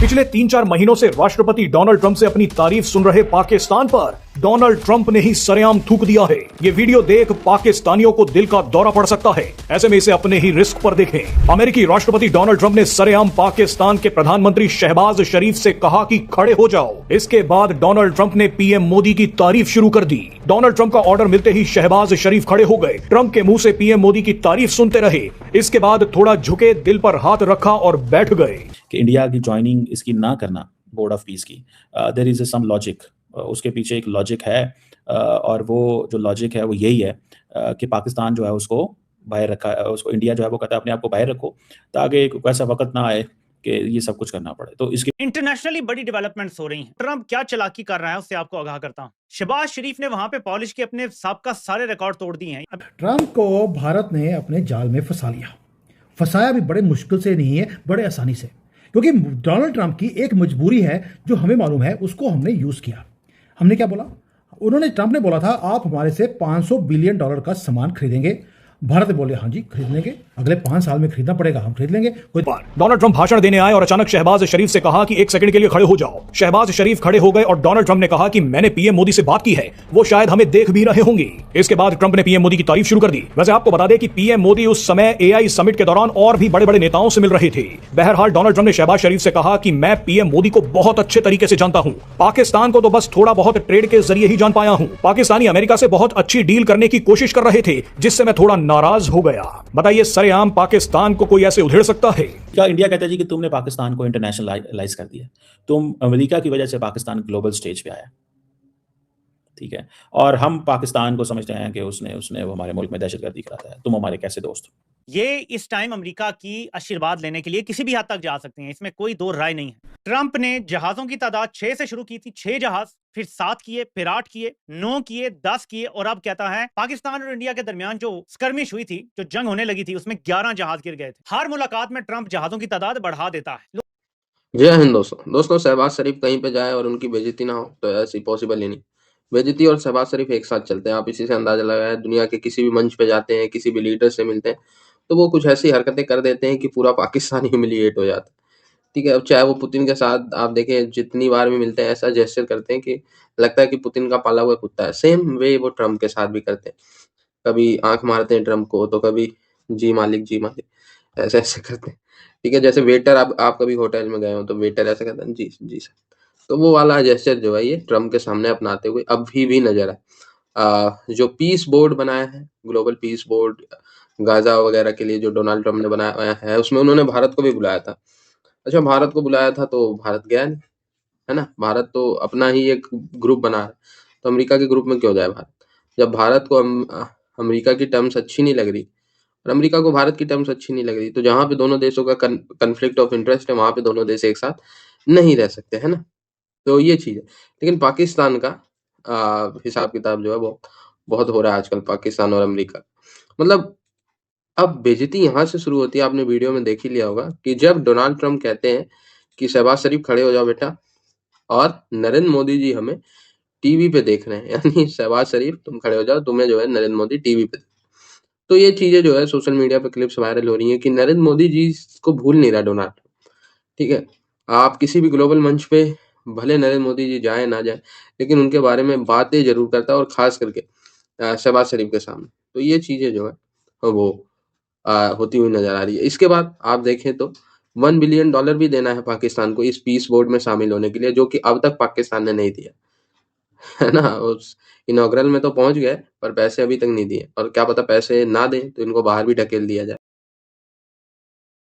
पिछले 3-4 महीनों से राष्ट्रपति डोनाल्ड ट्रंप से अपनी तारीफ सुन रहे पाकिस्तान पर डोनाल्ड ट्रंप ने ही सरेआम थूक दिया है। ये वीडियो देख पाकिस्तानियों को दिल का दौरा पड़ सकता है। ऐसे में इसे अपने ही रिस्क पर देखें। अमेरिकी राष्ट्रपति डोनाल्ड ट्रंप ने सरेआम पाकिस्तान के प्रधानमंत्री शहबाज शरीफ से कहा कि खड़े हो जाओ। इसके बाद डोनाल्ड ट्रंप ने पीएम मोदी की तारीफ शुरू कर दी। डोनाल्ड ट्रंप का ऑर्डर मिलते ही शहबाज शरीफ खड़े हो गए। ट्रंप के मुंह से पीएम मोदी की तारीफ सुनते रहे। इसके बाद थोड़ा झुके, दिल पर हाथ रखा और बैठ गए। कि इंडिया की ज्वाइनिंग इसकी ना करना बोर्ड ऑफ पीस की, देयर इज सम लॉजिक, उसके पीछे एक लॉजिक है, और वो जो लॉजिक है वो यही है कि पाकिस्तान जो है उसको बाहर रखा, उसको इंडिया जो है वो कहता है अपने आप को बाहर रखो ताकि एक वैसा वक्त ना आए कि ये सब कुछ करना पड़े। तो इसकी इंटरनेशनली बड़ी डेवलपमेंट्स हो रही हैं। ट्रंप क्या चालाकी कर रहा है उससे आपको आगाह करता हूं। शहबाज शरीफ ने वहां पे पॉलिश के अपने सबका सारे रिकॉर्ड तोड़ दिए हैं। ट्रंप को भारत ने अपने जाल में फंसा लिया। फंसाया भी बड़े मुश्किल से नहीं है, बड़े आसानी से, क्योंकि डोनाल्ड ट्रंप की एक मजबूरी है जो हमें मालूम है, उसको हमने यूज किया। हमने क्या बोला? ट्रंप ने बोला था आप हमारे से $500 बिलियन का सामान खरीदेंगे। भारत ने बोले हाँ जी खरीद लेंगे, अगले 5 साल में खरीदना पड़ेगा, हम खरीद लेंगे। डोनाल्ड ट्रंप भाषण देने आए और अचानक शहबाज शरीफ से कहा कि 1 सेकंड के लिए खड़े हो जाओ। शहबाज शरीफ खड़े हो गए और डोनाल्ड ट्रंप ने कहा कि मैंने पीएम मोदी से बात की है, वो शायद हमें देख भी रहे होंगे। इसके बाद ट्रंप ने पीएम मोदी की तारीफ शुरू कर दी। वैसे आपको बता दें कि पीएम मोदी उस समय एआई समिट के दौरान और भी बड़े बड़े नेताओं से मिल रहे थे। बहरहाल डोनाल्ड ट्रंप ने शहबाज शरीफ से कहा कि मैं पीएम मोदी को बहुत अच्छे तरीके से जानता हूं, पाकिस्तान को तो बस थोड़ा बहुत ट्रेड के जरिए ही जान पाया हूं। पाकिस्तानी अमेरिका से बहुत अच्छी डील करने की कोशिश कर रहे थे, जिससे मैं थोड़ा नाराज हो गया। बताइए सरेआम पाकिस्तान को कोई ऐसे उधेड़ सकता है क्या? इंडिया कहता है जी कि तुमने पाकिस्तान को इंटरनेशनलाइज कर दिया, तुम अमेरिका की वजह से पाकिस्तान ग्लोबल स्टेज पे आया, ठीक है, और हम पाकिस्तान को समझते हैं कि उसने वो हमारे मुल्क में दहशतगर्दी कराता है, तुम हमारे कैसे दोस्त हो। ये इस टाइम अमेरिका की आशीर्वाद लेने के लिए किसी भी हद तक जा सकते हैं, इसमें कोई दो राय नहीं है। ट्रंप ने जहाजों की तादाद 6 से शुरू की थी, 6 जहाज, फिर 7 किए, फिर 8 किए, 9 किए, 10 किए, और अब कहता है पाकिस्तान और इंडिया के दरमियान जो स्कर्मिश हुई थी, जो जंग होने लगी थी, उसमें 11 जहाज गिर गए थे। हर मुलाकात में ट्रंप जहाजों की तादाद बढ़ा देता है। जय हिंद दोस्तों शहबाज शरीफ कहीं पे जाए और उनकी बेइज्जती ना हो तो ऐसी पॉसिबल ही नहीं। बेइज्जती और शहबाज शरीफ एक साथ चलते हैं, आप इसी से अंदाजा लगाएं। दुनिया के किसी भी मंच पे जाते हैं, किसी भी लीडर से मिलते हैं, तो वो कुछ ऐसी हरकतें कर देते हैं कि पूरा पाकिस्तान ह्यूमिलिएट हो जाता है। ठीक है, अब चाहे वो पुतिन के साथ आप देखें, जितनी बार भी मिलते हैं ऐसा जेस्चर करते हैं कि लगता है कि पुतिन का पाला हुआ कुत्ता है। सेम वे वो ट्रम्प के साथ भी करते हैं, कभी आंख मारते हैं ट्रम्प को, तो कभी जी मालिक ऐसे ऐसे करते हैं। ठीक है, जैसे वेटर, आप कभी होटल में गए हो तो वेटर ऐसा कहता है जी जी सर, तो वो वाला जेस्चर जो है ये ट्रम्प के सामने अपनाते हुए अभी भी नजर आए। जो पीस बोर्ड बनाया है, ग्लोबल पीस बोर्ड गाजा वगैरह के लिए जो डोनाल्ड ट्रम्प ने बनाया है, उसमें उन्होंने भारत को भी बुलाया था। अच्छा, भारत को बुलाया था तो भारत गया नहीं, है ना। भारत तो अपना ही एक ग्रुप बना है, तो अमेरिका के ग्रुप में क्यों जाए भारत? जब भारत को अमेरिका की टर्म्स अच्छी नहीं लग रही और अमेरिका को भारत की टर्म्स अच्छी नहीं लग रही, तो जहां पे दोनों देशों का कन्फ्लिक्ट ऑफ इंटरेस्ट है, वहां पे दोनों देश एक साथ नहीं रह सकते, है ना। तो ये चीज है। लेकिन पाकिस्तान का हिसाब किताब जो है वो बहुत हो रहा है आजकल, पाकिस्तान और अमेरिका। मतलब अब बेइज्जती यहाँ से शुरू होती है। आपने वीडियो में देख ही लिया होगा कि जब डोनाल्ड ट्रंप कहते हैं कि शहबाज शरीफ खड़े हो जाओ बेटा, और नरेंद्र मोदी जी हमें टीवी पे देख रहे हैं, यानी शहबाज शरीफ तुम खड़े हो जाओ, तुम्हें जो है नरेंद्र मोदी टीवी पे। तो ये चीजें जो है सोशल मीडिया पे क्लिप्स वायरल हो रही हैं कि नरेंद्र मोदी जी को भूल नहीं रहा डोनाल्ड। ठीक है, आप किसी भी ग्लोबल मंच पे भले नरेंद्र मोदी जी जाए ना जाए, लेकिन उनके बारे में बातें जरूर करता है, और खास करके शहबाज शरीफ के सामने। तो ये चीजें जो है वो होती हुई नजर आ रही है। इसके बाद आप देखें तो $1 बिलियन भी देना है पाकिस्तान को इस पीस बोर्ड में शामिल होने के लिए, जो कि अब तक पाकिस्तान ने नहीं दिया, है ना। उस इनॉग्रल में तो पहुंच गए, पर पैसे अभी तक नहीं दिए, और क्या पता पैसे ना दें तो इनको बाहर भी ढकेल दिया जाए।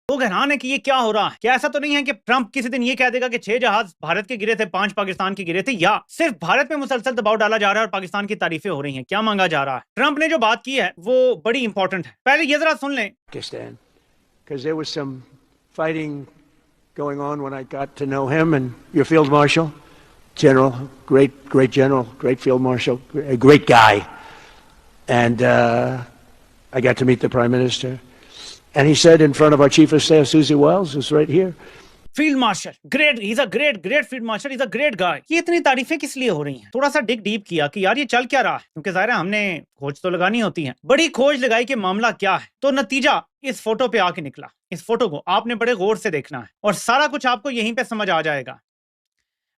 लोग हैरान है कि ये क्या हो रहा है। क्या ऐसा तो नहीं है कि ट्रंप किसी दिन ये कह देगा कि 6 जहाज भारत के गिरे थे, 5 पाकिस्तान के गिरे थे, या सिर्फ भारत में मुसलसल दबाव डाला जा रहा है और पाकिस्तान की तारीफें हो रही हैं? क्या मांगा जा रहा है? ट्रंप ने जो बात की है वो बड़ी इंपॉर्टेंट है। पहले ये जरा सुन लें। Pakistan, because there was some fighting going on when I got to know him, and your field marshal, general, great general, great field marshal, a great guy, and I got to meet the prime minister, and he said in front of our chief of staff, Susie Wells, who's right here, field marshal great, he is a great field marshal, is a great guy. ये इतनी तारीफें किस लिए हो रही हैं? थोड़ा सा dig deep किया कि यार ये चल क्या रहा है, क्योंकि जाहिर है हमने खोज तो लगानी होती है। बड़ी खोज लगाई कि मामला क्या है, तो नतीजा इस फोटो पे आके निकला। इस फोटो को आपने बड़े गौर से देखना है और सारा कुछ आपको यहीं पे समझ आ जाएगा।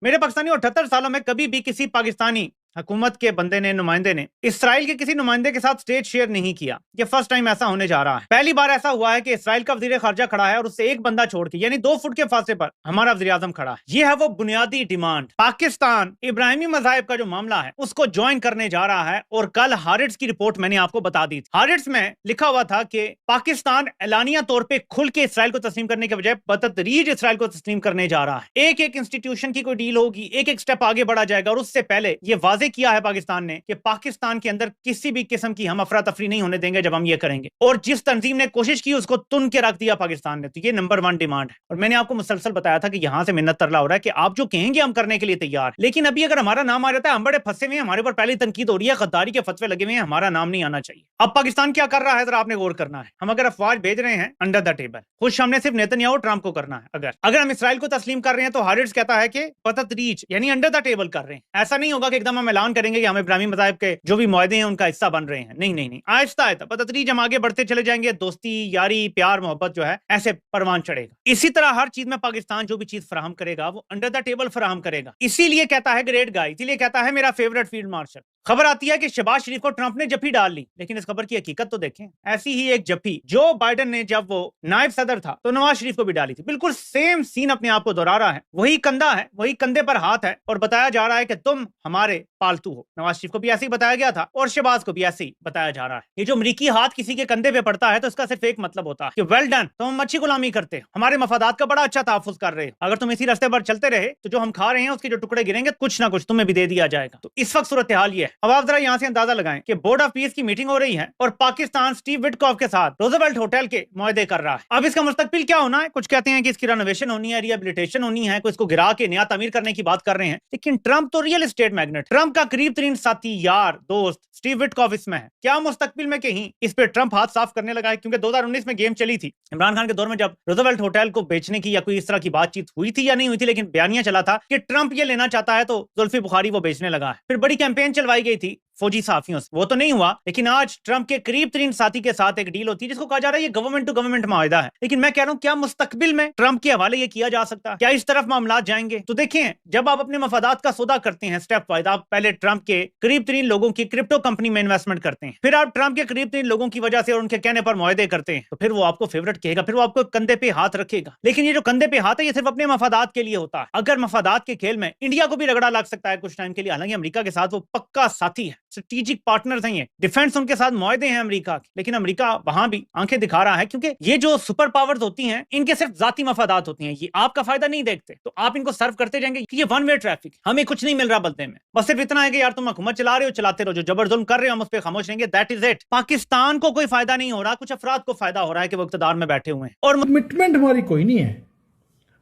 मेरे पाकिस्तानी 78 सालों में कभी भी किसी पाकिस्तानी हुकूमत के बंदे ने, नुमाइंदे ने इसराइल के किसी नुमाइंदे के साथ स्टेज शेयर नहीं किया। ये फर्स्ट टाइम ऐसा होने जा रहा है। पहली बार ऐसा हुआ है कि इसराइल का वजीर खारजा खड़ा है और उससे एक बंदा छोड़ के, यानी 2 फुट के फासले पर हमारा वजीर आजम खड़ा है। ये है वो बुनियादी डिमांड। पाकिस्तान इब्राहिमी मज़ाहिब का जो मामला है उसको ज्वाइन करने जा रहा है। और कल हारिट्स की रिपोर्ट मैंने आपको बता दी थी। हारिट्स में लिखा हुआ था कि पाकिस्तान एलानिया तौर पर खुल के इसराइल को तस्लीम करने के बजाय बतदरीज इसराइल को तस्लीम करने जा रहा है। एक एक इंस्टीट्यूशन की कोई डील होगी, एक एक स्टेप आगे बढ़ा जाएगा। और उससे पहले ये वाजे किया है पाकिस्तान ने कि पाकिस्तान के अंदर किसी भी किस्म की हम अफरा तफरी नहीं होने देंगे जब हम ये करेंगे। और जिस तंजीम ने कोशिश की उसको तुन के रख दिया पाकिस्तान ने। तो ये नंबर 1 डिमांड है। और मैंने आपको मुसलसल बताया था कि यहां से मिन्नत तरला हो रहा है कि आप जो कहेंगे हम करने के लिए तैयार। लेकिन अभी अगर हमारा नाम आ जाता है, हम बड़े फंसे हुए हैं, हमारे ऊपर पहली तनकीद हो रही है, गद्दारी के फतवे लगे हुए हैं, हमारा नाम नहीं आना चाहिए। अब पाकिस्तान क्या कर रहा है जरा आपने गौर करना है। हम अगर अफवाज भेज रहे हैं अंडर द टेबल, खुश हमने सिर्फ नेतन्याहू ट्रंप को करना है। अगर हम इसराइल को तस्लीम कर रहे हैं तो हारिट्स कहता है कि बतदरीज यानी अंडर द टेबल कर रहे हैं। ऐसा नहीं होगा कि एकदम हम ऐलान करेंगे कि हम इब्राहिमी मज़ाहिब के जो भी मुआहदे हैं उनका हिस्सा बन रहे हैं। नहीं नहीं नहीं, आहिस्ता आहिस्ता बतदरीज हम आगे बढ़ते चले जाएंगे। दोस्ती, यारी, प्यार, मोहब्बत जो है ऐसे परवान चढ़ेगा। इसी तरह हर चीज में पाकिस्तान जो भी चीज फराहम करेगा वो अंडर द टेबल फराहम करेगा। इसीलिए कहता है ग्रेट गाय, इसीलिए कहता है मेरा फेवरेट फील्ड मार्शल। खबर आती है कि शहबाज शरीफ को ट्रंप ने जफ्फी डाल ली। लेकिन इस खबर की हकीकत तो देखें। ऐसी ही एक जफ्फी जो बाइडेन ने जब वो नायब सदर था तो नवाज शरीफ को भी डाली थी। बिल्कुल सेम सीन अपने आप को दोहरा रहा है। वही कंधा है, वही कंधे पर हाथ है और बताया जा रहा है कि तुम हमारे पालतू हो। नवाज शरीफ को भी ऐसे ही बताया गया था और शहबाज को भी ऐसे ही बताया जा रहा है। ये जो अमरीकी हाथ किसी के कंधे पे पड़ता है तो इसका सिर्फ एक मतलब होता है कि वेल डन, तुम अच्छी गुलामी करते हो, हमारे मफादात का बड़ा अच्छा तहफ्फुज़ कर रहे हो। अगर तुम इसी रास्ते पर चलते रहे तो जो हम खा रहे हैं उसके जो टुकड़े गिरेंगे कुछ ना कुछ तुम्हें भी दे दिया जाएगा। तो इस वक्त सूरत हाल ये है। अब आप जरा यहाँ से अंदाजा लगाएं कि बोर्ड ऑफ पीस की मीटिंग हो रही है और पाकिस्तान स्टीव विटकॉफ के साथ रोजवेल्ट होटल के मुआहदे कर रहा है। अब इसका मुस्तकबिल क्या होना है? कुछ कहते हैं कि इसकी रेनोवेशन होनी है, रिहेबिलिटेशन होनी है, कोई इसको गिरा के नया तामीर करने की बात कर रहे हैं। लेकिन ट्रंप तो रियल एस्टेट मैग्नेट, ट्रंप का करीब तरीन साथी, यार, दोस्त स्टीव विटकॉफ इसमें है। क्या मुस्तकबिल में कहीं इस पे ट्रंप हाथ साफ करने लगा है? क्योंकि 2019 में गेम चली थी इमरान खान के दौर में जब रोजवेल्ट होटल को बेचने की या कोई इस तरह की बातचीत हुई थी या नहीं हुई थी, लेकिन बयानिया चला था कि ट्रंप ये लेना चाहता है तो जुल्फी बुखारी वो बेचने लगा है। फिर बड़ी कैंपेन चलवाई गई थी फौजी साफियों से, वो तो नहीं हुआ। लेकिन आज ट्रंप के करीब तरीन साथी के साथ एक डील होती है जिसको कहा जा रहा है ये गवर्नमेंट टू गवर्नमेंट माहिदा है। लेकिन मैं कह रहा हूं क्या मुस्तकबिल में ट्रंप के हवाले ये किया जा सकता है? क्या इस तरफ मामला जाएंगे? तो देखें, जब आप अपने मफादात का सौदा करते हैं स्टेप वाइज, आप पहले ट्रंप के करीब तरीन लोगों की क्रिप्टो कंपनी में इन्वेस्टमेंट करते हैं, फिर आप ट्रंप के करीब तरीन लोगों की वजह से और उनके कहने पर मुआहदे करते हैं, तो फिर वो आपको फेवरेट कहेगा, फिर वो आपको कंधे पे हाथ रखेगा। लेकिन ये जो कंधे पे हाथ है ये सिर्फ अपने मफादात के लिए होता है। अगर मफादात के खेल में इंडिया को भी रगड़ा लग सकता है कुछ टाइम के लिए। हालांकि अमेरिका के साथ वो पक्का साथी है, स्ट्रेटेजिक पार्टनर्स हैं, डिफेंस उनके साथ मुआहदे हैं अमेरिका के। लेकिन अमेरिका वहां भी आंखें दिखा रहा है क्योंकि ये जो सुपर पावर्स होती हैं इनके सिर्फ जाती मफादात होती हैं, ये आपका फायदा नहीं देखते। तो आप इनको सर्व करते जाएंगे कि ये वन वे ट्रैफिक, हमें कुछ नहीं मिल रहा बदले में। बस सिर्फ इतना है कि यार तुम हुकूमत चला रहे हो, चलाते रहो, जो जबर जुल्म कर रहे हो हम उस पर खामोश रहेंगे, दैट इज इट। पाकिस्तान को कोई फायदा नहीं हो रहा, कुछ अफराद को फायदा हो रहा है कि वो इक़्तिदार में बैठे हुए हैं। और कमिटमेंट हमारी कोई नहीं है,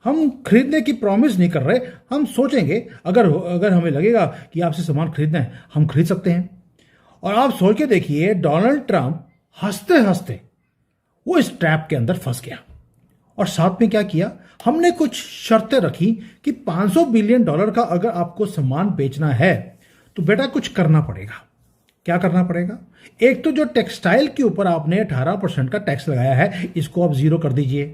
हम खरीदने की प्रॉमिस नहीं कर रहे। हम सोचेंगे अगर हमें लगेगा कि आपसे सामान खरीदना है हम खरीद सकते हैं। और आप सोच के देखिए, डोनाल्ड ट्रंप हंसते हंसते वो इस ट्रैप के अंदर फंस गया। और साथ में क्या किया, हमने कुछ शर्तें रखी कि $500 बिलियन का अगर आपको सामान बेचना है तो बेटा कुछ करना पड़ेगा। क्या करना पड़ेगा? एक तो जो टेक्सटाइल के ऊपर आपने 18% का टैक्स लगाया है इसको आप जीरो कर दीजिए।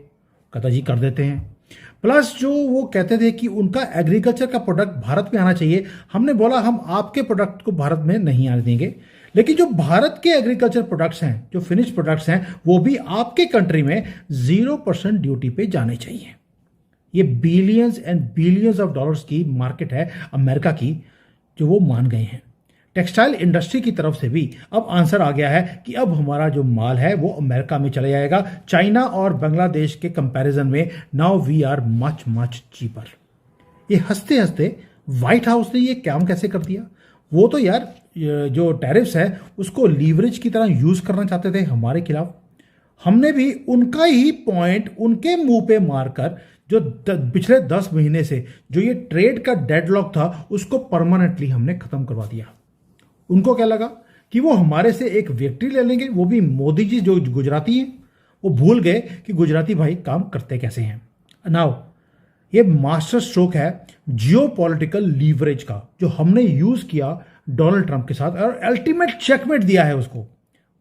कहता जी कर देते हैं। प्लस जो वो कहते थे कि उनका एग्रीकल्चर का प्रोडक्ट भारत में आना चाहिए, हमने बोला हम आपके प्रोडक्ट को भारत में नहीं आने देंगे, लेकिन जो भारत के एग्रीकल्चर प्रोडक्ट्स हैं, जो फिनिश प्रोडक्ट्स हैं, वो भी आपके कंट्री में 0% ड्यूटी पे जाने चाहिए। ये billions and billions of dollars की मार्केट है अमेरिका की, जो वो मान गए हैं। टेक्सटाइल इंडस्ट्री की तरफ से भी अब आंसर आ गया है कि अब हमारा जो माल है वो अमेरिका में चला जाएगा। चाइना और बांग्लादेश के कंपैरिजन में now we are much much cheaper. ये हंसते हंसते व्हाइट हाउस ने ये काम कैसे कर दिया? वो तो यार जो टैरिफ्स है उसको लीवरेज की तरह यूज करना चाहते थे हमारे खिलाफ। हमने भी उनका ही पॉइंट उनके मुंह पे मारकर जो पिछले 10 महीने से जो ये ट्रेड का डेडलॉक था उसको परमानेंटली हमने खत्म करवा दिया। उनको क्या लगा कि वो हमारे से एक विक्ट्री ले लेंगे, वो भी मोदी जी जो गुजराती हैं। वो भूल गए कि गुजराती भाई काम करते कैसे हैं। नाउ ये मास्टर स्ट्रोक है जियोपॉलिटिकल लीवरेज का, जो हमने यूज किया डोनाल्ड ट्रंप के साथ और अल्टीमेट चेकमेट दिया है उसको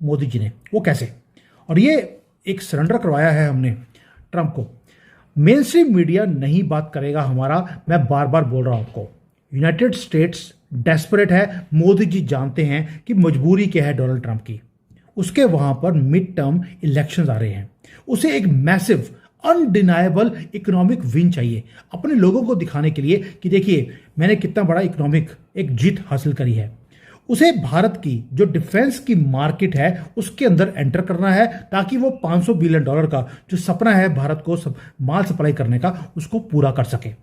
मोदी जी ने। वो कैसे? और ये एक सरेंडर करवाया है हमने ट्रंप को। मेन स्ट्रीम मीडिया नहीं बात करेगा हमारा, मैं बार बार बोल रहा हूं आपको। यूनाइटेड स्टेट्स डेस्परेट है, मोदी जी जानते हैं कि मजबूरी क्या है डोनाल्ड ट्रंप की। उसके वहां पर मिड टर्म इलेक्शंस आ रहे हैं, उसे एक मैसिव अनडिनाएबल इकोनॉमिक विन चाहिए अपने लोगों को दिखाने के लिए कि देखिए मैंने कितना बड़ा इकोनॉमिक एक जीत हासिल करी है। उसे भारत की जो डिफेंस की मार्केट है उसके अंदर एंटर करना है ताकि वो $500 बिलियन का जो सपना है भारत को माल सप्लाई करने का उसको पूरा कर सके।